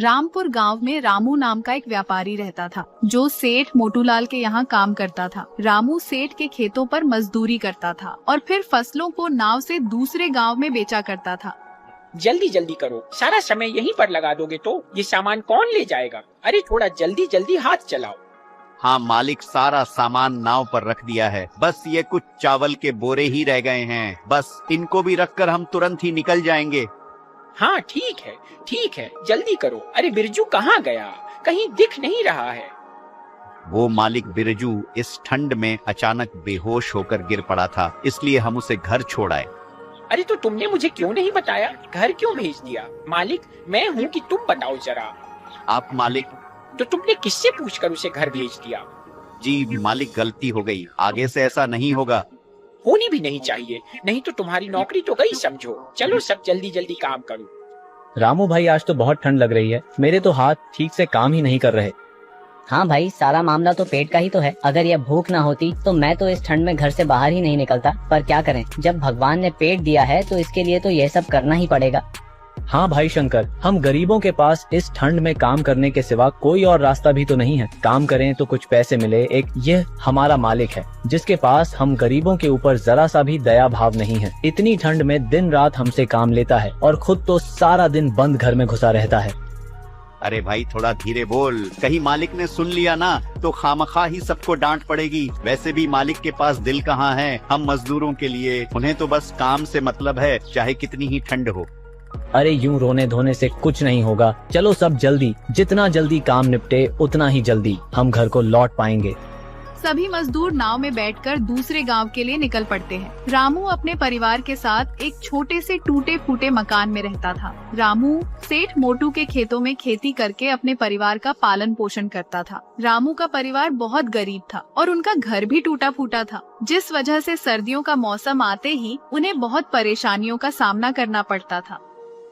रामपुर गांव में रामू नाम का एक व्यापारी रहता था, जो सेठ मोटूलाल के यहाँ काम करता था। रामू सेठ के खेतों पर मजदूरी करता था और फिर फसलों को नाव से दूसरे गांव में बेचा करता था। जल्दी जल्दी करो, सारा समय यहीं पर लगा दोगे तो ये सामान कौन ले जाएगा? अरे थोड़ा जल्दी जल्दी हाथ चलाओ। हाँ मालिक, सारा सामान नाव पर रख दिया है, बस ये कुछ चावल के बोरे ही रह गए हैं, बस इनको भी रखकर हम तुरंत ही निकल जाएंगे। हाँ ठीक है, जल्दी करो। अरे बिरजू कहाँ गया? कहीं दिख नहीं रहा है। वो मालिक बिरजू इस ठंड में अचानक बेहोश होकर गिर पड़ा था, इसलिए हम उसे घर छोड़ आए। अरे तो तुमने मुझे क्यों नहीं बताया? घर क्यों भेज दिया? मालिक मैं हूँ कि तुम बताओ जरा। आप मालिक? तो तुमने किससे पूछकर उसे घर भेज दिया? जी मालिक, गलती हो गई, आगे से ऐसा नहीं होगा। होनी भी नहीं चाहिए, नहीं तो तुम्हारी नौकरी तो गई समझो। चलो सब जल्दी जल्दी काम करो। रामू भाई, आज तो बहुत ठंड लग रही है, मेरे तो हाथ ठीक से काम ही नहीं कर रहे। हाँ भाई, सारा मामला तो पेट का ही तो है। अगर यह भूख ना होती तो मैं तो इस ठंड में घर से बाहर ही नहीं निकलता, पर क्या करें, जब भगवान ने पेट दिया है तो इसके लिए तो यह सब करना ही पड़ेगा। हाँ भाई शंकर, हम गरीबों के पास इस ठंड में काम करने के सिवा कोई और रास्ता भी तो नहीं है। काम करें तो कुछ पैसे मिले, एक ये हमारा मालिक है जिसके पास हम गरीबों के ऊपर जरा सा भी दया भाव नहीं है। इतनी ठंड में दिन रात हमसे काम लेता है और खुद तो सारा दिन बंद घर में घुसा रहता है। अरे भाई थोड़ा धीरे बोल, कहीं मालिक ने सुन लिया ना तो खामखा ही सबको डांट पड़ेगी। वैसे भी मालिक के पास दिल कहाँ है हम मजदूरों के लिए, उन्हें तो बस काम से मतलब है, चाहे कितनी ही ठंड हो। अरे यूं रोने धोने से कुछ नहीं होगा, चलो सब जल्दी, जितना जल्दी काम निपटे उतना ही जल्दी हम घर को लौट पाएंगे। सभी मजदूर नाव में बैठकर दूसरे गांव के लिए निकल पड़ते हैं। रामू अपने परिवार के साथ एक छोटे से टूटे फूटे मकान में रहता था। रामू सेठ मोटू के खेतों में खेती करके अपने परिवार का पालन पोषण करता था। रामू का परिवार बहुत गरीब था और उनका घर भी टूटा फूटा था, जिस वजह से सर्दियों का मौसम आते ही उन्हें बहुत परेशानियों का सामना करना पड़ता था।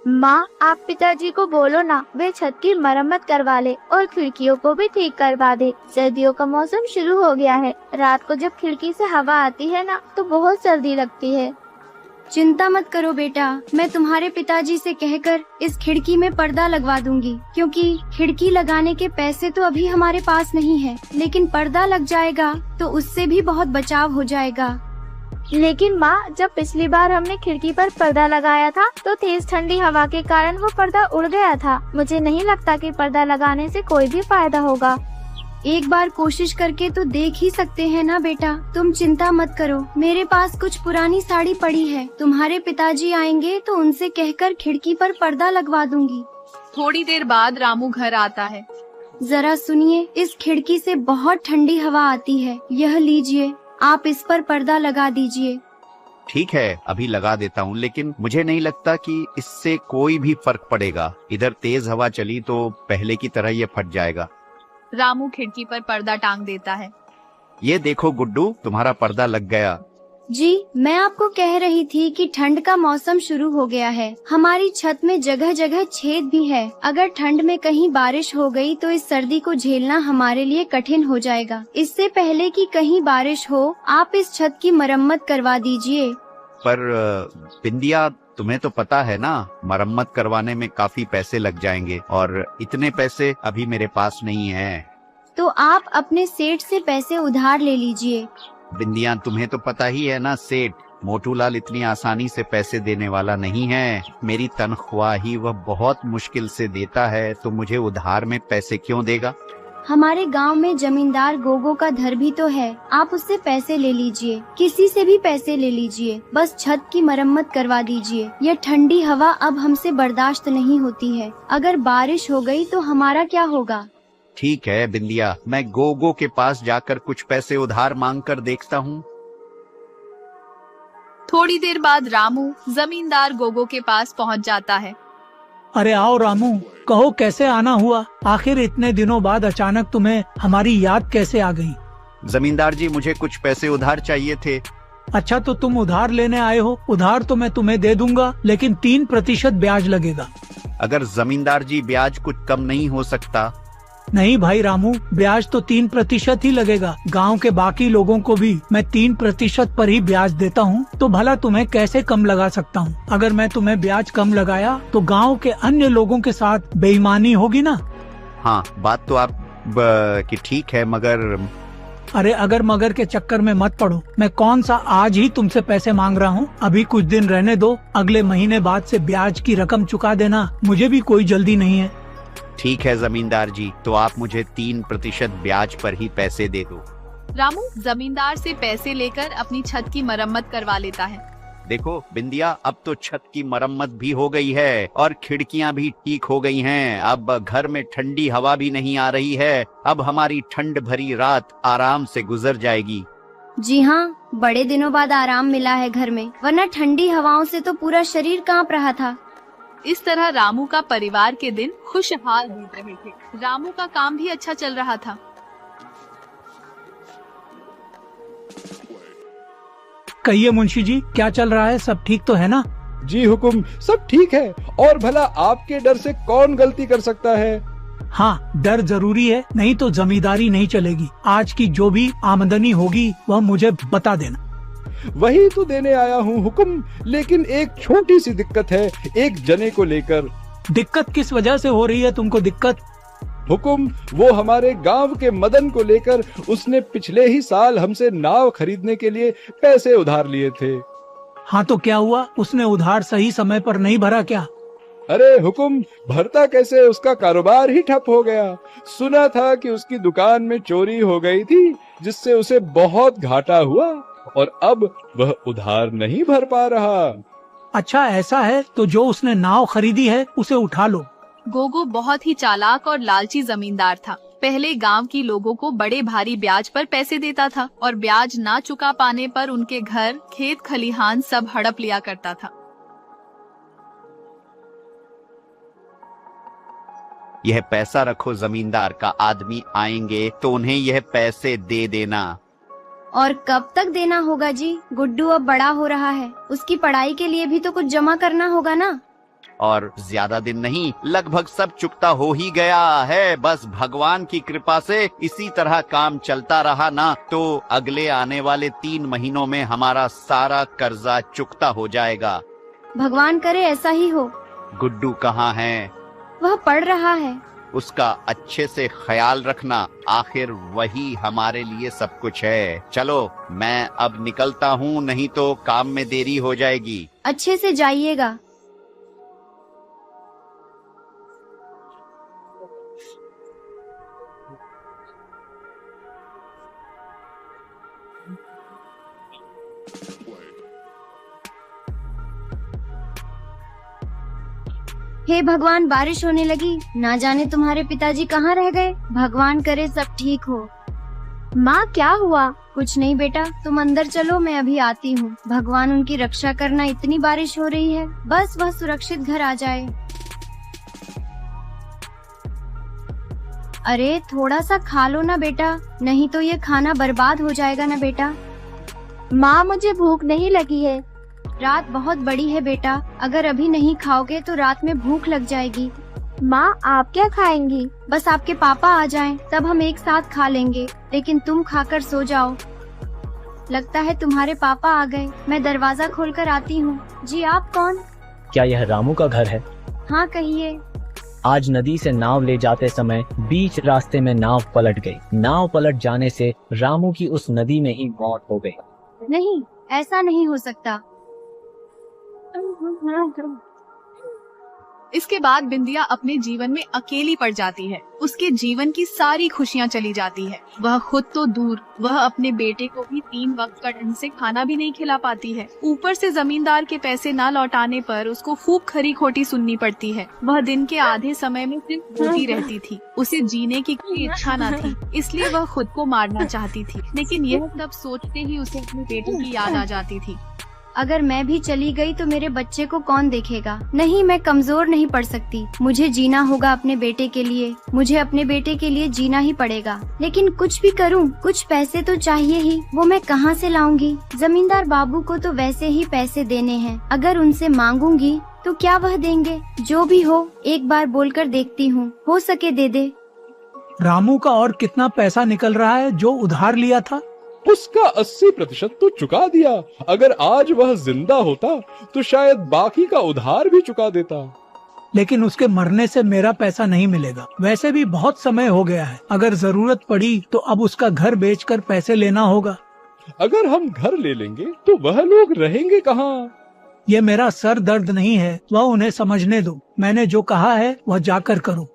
माँ, आप पिताजी को बोलो ना, वे छत की मरम्मत करवा ले और खिड़कियों को भी ठीक करवा दे। सर्दियों का मौसम शुरू हो गया है, रात को जब खिड़की से हवा आती है ना तो बहुत सर्दी लगती है। चिंता मत करो बेटा, मैं तुम्हारे पिताजी से कहकर इस खिड़की में पर्दा लगवा दूंगी, क्योंकि खिड़की लगाने के पैसे तो अभी हमारे पास नहीं है, लेकिन पर्दा लग जाएगा तो उससे भी बहुत बचाव हो जाएगा। लेकिन माँ, जब पिछली बार हमने खिड़की पर पर्दा लगाया था तो तेज ठंडी हवा के कारण वो पर्दा उड़ गया था। मुझे नहीं लगता कि पर्दा लगाने से कोई भी फायदा होगा। एक बार कोशिश करके तो देख ही सकते हैं ना बेटा, तुम चिंता मत करो, मेरे पास कुछ पुरानी साड़ी पड़ी है, तुम्हारे पिताजी आएंगे तो उनसे कहकर खिड़की पर पर्दा लगवा दूंगी। थोड़ी देर बाद रामू घर आता है। जरा सुनिए, इस खिड़की से बहुत ठंडी हवा आती है, यह लीजिए, आप इस पर पर्दा लगा दीजिए। ठीक है, अभी लगा देता हूँ, लेकिन मुझे नहीं लगता कि इससे कोई भी फर्क पड़ेगा। इधर तेज हवा चली तो पहले की तरह ये फट जाएगा। रामू खिड़की पर पर्दा टांग देता है। ये देखो गुड्डू, तुम्हारा पर्दा लग गया। जी, मैं आपको कह रही थी कि ठंड का मौसम शुरू हो गया है, हमारी छत में जगह जगह छेद भी है। अगर ठंड में कहीं बारिश हो गई तो इस सर्दी को झेलना हमारे लिए कठिन हो जाएगा। इससे पहले कि कहीं बारिश हो, आप इस छत की मरम्मत करवा दीजिए। पर बिंदिया, तुम्हें तो पता है ना, मरम्मत करवाने में काफी पैसे लग जाएंगे और इतने पैसे अभी मेरे पास नहीं है। तो आप अपने सेठ से पैसे उधार ले लीजिए। बिंदिया, तुम्हें तो पता ही है ना, सेठ मोटूलाल इतनी आसानी से पैसे देने वाला नहीं है। मेरी तनख्वाह ही वह बहुत मुश्किल से देता है, तो मुझे उधार में पैसे क्यों देगा? हमारे गांव में जमींदार गोगो का घर भी तो है, आप उससे पैसे ले लीजिए, किसी से भी पैसे ले लीजिए, बस छत की मरम्मत करवा दीजिए। यह ठंडी हवा अब हमसे बर्दाश्त नहीं होती है, अगर बारिश हो गई तो हमारा क्या होगा? ठीक है बिंदिया, मैं गोगो के पास जाकर कुछ पैसे उधार मांग कर देखता हूँ। थोड़ी देर बाद रामू जमींदार गोगो के पास पहुँच जाता है। अरे आओ रामू, कहो कैसे आना हुआ? आखिर इतने दिनों बाद अचानक तुम्हें हमारी याद कैसे आ गई? जमींदार जी, मुझे कुछ पैसे उधार चाहिए थे। अच्छा, तो तुम उधार लेने आए हो? उधार तो मैं तुम्हें दे दूंगा, लेकिन 3% ब्याज लगेगा। अगर जमींदार जी ब्याज कुछ कम नहीं हो सकता? नहीं भाई रामू, ब्याज तो 3% ही लगेगा। गांव के बाकी लोगों को भी मैं 3% पर ही ब्याज देता हूँ, तो भला तुम्हें कैसे कम लगा सकता हूँ? अगर मैं तुम्हें ब्याज कम लगाया तो गांव के अन्य लोगों के साथ बेईमानी होगी ना। हाँ, बात तो आप कि ठीक है, मगर अरे अगर मगर के चक्कर में मत पड़ो। मैं कौन सा आज ही तुमसे पैसे मांग रहा हूँ, अभी कुछ दिन रहने दो, अगले महीने बाद से ब्याज की रकम चुका देना, मुझे भी कोई जल्दी नहीं है। ठीक है जमींदार जी, तो आप मुझे 3% ब्याज पर ही पैसे दे दो। रामू जमींदार से पैसे लेकर अपनी छत की मरम्मत करवा लेता है। देखो बिंदिया, अब तो छत की मरम्मत भी हो गई है और खिड़कियां भी ठीक हो गई हैं। अब घर में ठंडी हवा भी नहीं आ रही है। अब हमारी ठंड भरी रात आराम से गुजर जाएगी। जी हाँ, बड़े दिनों बाद आराम मिला है घर में, वरना ठंडी हवाओं से तो पूरा शरीर कांप रहा था। इस तरह रामू का परिवार के दिन खुशहाल बीत रहे थे। रामू का काम भी अच्छा चल रहा था। कहिए मुंशी जी, क्या चल रहा है? सब ठीक तो है ना? जी हुकुम, सब ठीक है। और भला आपके डर से कौन गलती कर सकता है? हाँ, डर जरूरी है, नहीं तो जमींदारी नहीं चलेगी। आज की जो भी आमदनी होगी वह मुझे बता देना। वही तो देने आया हूँ हुकुम, लेकिन एक छोटी सी दिक्कत है, एक जने को लेकर। दिक्कत किस वजह से हो रही है तुमको दिक्कत? हुकुम, वो हमारे गांव के मदन को लेकर उसने पिछले ही साल हमसे नाव खरीदने के लिए पैसे उधार लिए थे। हाँ तो क्या हुआ? उसने उधार सही समय पर नहीं भरा क्या? अरे हुकुम, भरता कैसे, उसका कारोबार ही ठप हो गया। सुना था कि उसकी दुकान में चोरी हो गई थी, जिससे उसे बहुत घाटा हुआ और अब वह उधार नहीं भर पा रहा। अच्छा ऐसा है, तो जो उसने नाव खरीदी है उसे उठा लो। गोगो बहुत ही चालाक और लालची जमींदार था। पहले गांव की लोगों को बड़े भारी ब्याज पर पैसे देता था और ब्याज ना चुका पाने पर उनके घर, खेत खलिहान सब हड़प लिया करता था। यह पैसा रखो, जमींदार का आदमी आएंगे तो उन्हें यह पैसे दे देना। और कब तक देना होगा जी? गुड्डू अब बड़ा हो रहा है, उसकी पढ़ाई के लिए भी तो कुछ जमा करना होगा ना। और ज्यादा दिन नहीं, लगभग सब चुकता हो ही गया है। बस भगवान की कृपा से इसी तरह काम चलता रहा ना, तो अगले आने वाले 3 महीनों में हमारा सारा कर्जा चुकता हो जाएगा। भगवान करे ऐसा ही हो। गुड्डू कहाँ है? वह पढ़ रहा है। उसका अच्छे से ख्याल रखना, आखिर वही हमारे लिए सब कुछ है। चलो मैं अब निकलता हूँ, नहीं तो काम में देरी हो जाएगी। अच्छे से जाइएगा। हे भगवान, बारिश होने लगी। ना जाने तुम्हारे पिताजी कहाँ रह गए। भगवान करे सब ठीक हो। माँ क्या हुआ? कुछ नहीं बेटा, तुम अंदर चलो, मैं अभी आती हूँ। भगवान उनकी रक्षा करना, इतनी बारिश हो रही है, बस वह सुरक्षित घर आ जाए। अरे थोड़ा सा खा लो ना बेटा, नहीं तो ये खाना बर्बाद हो जाएगा ना बेटा। माँ मुझे भूख नहीं लगी है। रात बहुत बड़ी है बेटा, अगर अभी नहीं खाओगे तो रात में भूख लग जाएगी। माँ आप क्या खाएंगी? बस आपके पापा आ जाएं, तब हम एक साथ खा लेंगे, लेकिन तुम खाकर सो जाओ। लगता है तुम्हारे पापा आ गए, मैं दरवाजा खोलकर आती हूँ। जी आप कौन? क्या यह रामू का घर है? हाँ कहिए। आज नदी से नाव ले जाते समय बीच रास्ते में नाव पलट गई। नाव पलट जाने से रामू की उस नदी में ही मौत हो गई। नहीं, ऐसा नहीं हो सकता। इसके बाद बिंदिया अपने जीवन में अकेली पड़ जाती है। उसके जीवन की सारी खुशियाँ चली जाती है। वह खुद तो दूर, वह अपने बेटे को भी 3 वक्त का ढंग से खाना भी नहीं खिला पाती है। ऊपर से जमींदार के पैसे न लौटाने पर उसको खूब खरी खोटी सुननी पड़ती है। वह दिन के आधे समय में सिर्फ रोती रहती थी। उसे जीने की कोई इच्छा न थी, इसलिए वह खुद को मारना चाहती थी। लेकिन यह सब सोचते ही उसे अपने बेटे की याद आ जाती थी। अगर मैं भी चली गई तो मेरे बच्चे को कौन देखेगा? नहीं, मैं कमजोर नहीं पड़ सकती। मुझे जीना होगा अपने बेटे के लिए। मुझे अपने बेटे के लिए जीना ही पड़ेगा। लेकिन कुछ भी करूं, कुछ पैसे तो चाहिए ही। वो मैं कहां से लाऊंगी? जमींदार बाबू को तो वैसे ही पैसे देने हैं। अगर उनसे मांगूंगी तो क्या वह देंगे? जो भी हो, एक बार बोलकर देखती हूँ, हो सके दे दे। रामू का और कितना पैसा निकल रहा है जो उधार लिया था? उसका 80% तो चुका दिया। अगर आज वह जिंदा होता तो शायद बाकी का उधार भी चुका देता। लेकिन उसके मरने से मेरा पैसा नहीं मिलेगा। वैसे भी बहुत समय हो गया है। अगर जरूरत पड़ी तो अब उसका घर बेचकर पैसे लेना होगा। अगर हम घर ले लेंगे तो वह लोग रहेंगे कहाँ? ये मेरा सर दर्द नहीं है, वह उन्हें समझने दो। मैंने जो कहा है वह जाकर करो।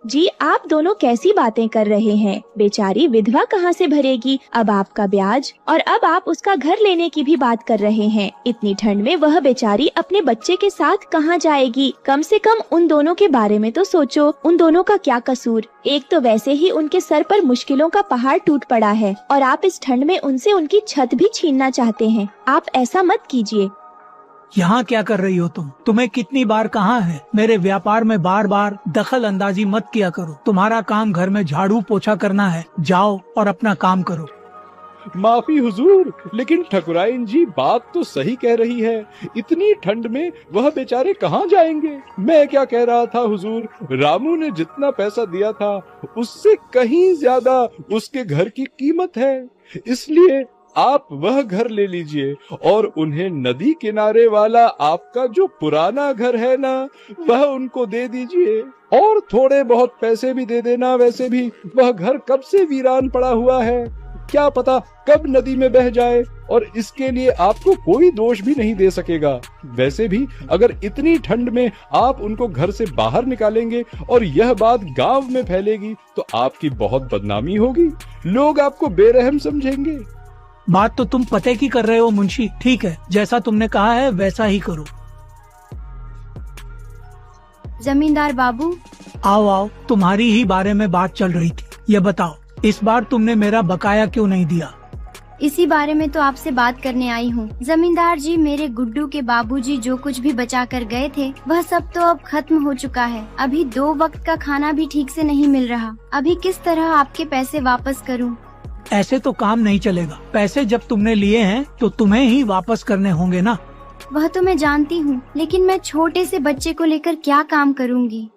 जी आप दोनों कैसी बातें कर रहे हैं? बेचारी विधवा कहाँ से भरेगी अब आपका ब्याज, और अब आप उसका घर लेने की भी बात कर रहे हैं। इतनी ठंड में वह बेचारी अपने बच्चे के साथ कहाँ जाएगी? कम से कम उन दोनों के बारे में तो सोचो। उन दोनों का क्या कसूर? एक तो वैसे ही उनके सर पर मुश्किलों का पहाड़ टूट पड़ा है, और आप इस ठंड में उनसे उनकी छत भी छीनना चाहते हैं। आप ऐसा मत कीजिए। यहाँ क्या कर रही हो तुम? तुम्हें कितनी बार कहा है मेरे व्यापार में बार बार दखल अंदाजी मत किया करो। तुम्हारा काम घर में झाड़ू पोछा करना है, जाओ और अपना काम करो। माफी हुजूर, लेकिन ठकुराइन जी बात तो सही कह रही है। इतनी ठंड में वह बेचारे कहाँ जाएंगे? मैं क्या कह रहा था हुजूर, रामू ने जितना पैसा दिया था उससे कहीं ज्यादा उसके घर की कीमत है। इसलिए आप वह घर ले लीजिए और उन्हें नदी किनारे वाला आपका जो पुराना घर है ना, वह उनको दे दीजिए, और थोड़े बहुत पैसे भी दे देना। वैसे भी वह घर कब से वीरान पड़ा हुआ है, क्या पता कब नदी में बह जाए, और इसके लिए आपको कोई दोष भी नहीं दे सकेगा। वैसे भी अगर इतनी ठंड में आप उनको घर से बाहर निकालेंगे और यह बात गांव में फैलेगी तो आपकी बहुत बदनामी होगी। लोग आपको बेरहम समझेंगे। बात तो तुम पते की कर रहे हो मुंशी। ठीक है, जैसा तुमने कहा है वैसा ही करो। जमींदार बाबू, आओ आओ, तुम्हारी ही बारे में बात चल रही थी। ये बताओ, इस बार तुमने मेरा बकाया क्यों नहीं दिया? इसी बारे में तो आपसे बात करने आई हूँ। जमींदार जी, मेरे गुड्डू के बाबूजी जो कुछ भी बचा कर गए थे वह सब तो अब खत्म हो चुका है। अभी 2 वक्त का खाना भी ठीक से नहीं मिल रहा। अभी किस तरह आपके पैसे वापस करूँ? ऐसे तो काम नहीं चलेगा। पैसे जब तुमने लिए हैं तो तुम्हें ही वापस करने होंगे ना। वह तो मैं जानती हूँ, लेकिन मैं छोटे से बच्चे को लेकर क्या काम करूँगी?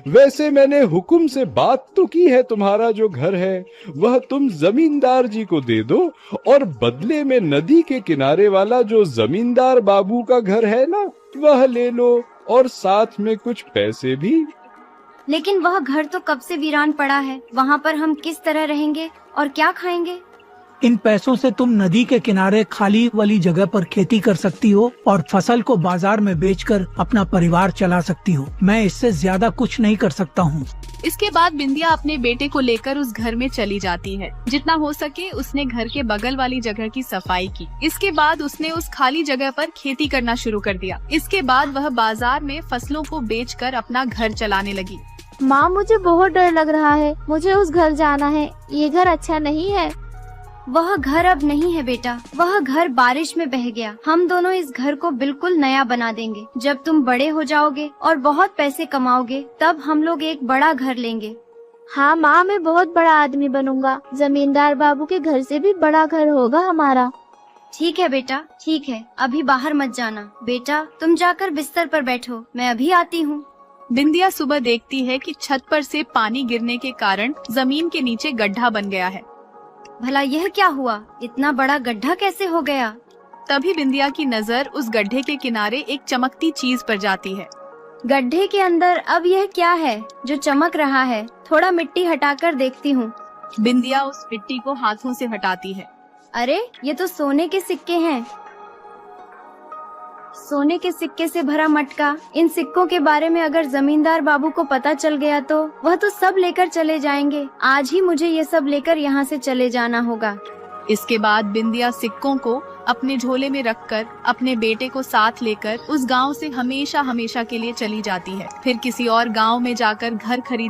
वैसे मैंने हुक्म से बात तो की है। तुम्हारा जो घर है वह तुम जमींदार जी को दे दो, और बदले में नदी के किनारे वाला जो जमींदार बाबू का घर है ना, वह ले लो, और साथ में कुछ पैसे भी। लेकिन वह घर तो कब से वीरान पड़ा है। वहाँ पर हम किस तरह रहेंगे और क्या खाएंगे? इन पैसों से तुम नदी के किनारे खाली वाली जगह पर खेती कर सकती हो और फसल को बाजार में बेचकर अपना परिवार चला सकती हो। मैं इससे ज्यादा कुछ नहीं कर सकता हूँ। इसके बाद बिंदिया अपने बेटे को लेकर उस घर में चली जाती है। जितना हो सके उसने घर के बगल वाली जगह की सफाई की। इसके बाद उसने उस खाली जगह पर खेती करना शुरू कर दिया। इसके बाद वह बाजार में फसलों को बेचकर अपना घर चलाने लगी। माँ, मुझे बहुत डर लग रहा है। मुझे उस घर जाना है। ये घर अच्छा नहीं है। वह घर अब नहीं है बेटा, वह घर बारिश में बह गया। हम दोनों इस घर को बिल्कुल नया बना देंगे। जब तुम बड़े हो जाओगे और बहुत पैसे कमाओगे तब हम लोग एक बड़ा घर लेंगे। हाँ माँ, मैं बहुत बड़ा आदमी बनूंगा। जमींदार बाबू के घर से भी बड़ा घर होगा हमारा। ठीक है बेटा, ठीक है। अभी बाहर मत जाना। बेटा तुम जाकर बिस्तर पर बैठो, मैं अभी आती हूँ। बिंदिया सुबह देखती है कि छत पर से पानी गिरने के कारण जमीन के नीचे गड्ढा बन गया है। भला यह क्या हुआ? इतना बड़ा गड्ढा कैसे हो गया? तभी बिंदिया की नजर उस गड्ढे के किनारे एक चमकती चीज पर जाती है। गड्ढे के अंदर अब यह क्या है जो चमक रहा है? थोड़ा मिट्टी हटाकर देखती हूँ। बिंदिया उस मिट्टी को हाथों से हटाती है। अरे ये तो सोने के सिक्के हैं। सोने के सिक्के से भरा मटका। इन सिक्कों के बारे में अगर जमींदार बाबू को पता चल गया तो वह तो सब लेकर चले जाएंगे। आज ही मुझे ये सब लेकर यहाँ से चले जाना होगा। इसके बाद बिंदिया सिक्कों को अपने झोले में रखकर अपने बेटे को साथ लेकर उस गांव से हमेशा हमेशा के लिए चली जाती है। फिर किसी और गांव में जाकर घर खरीद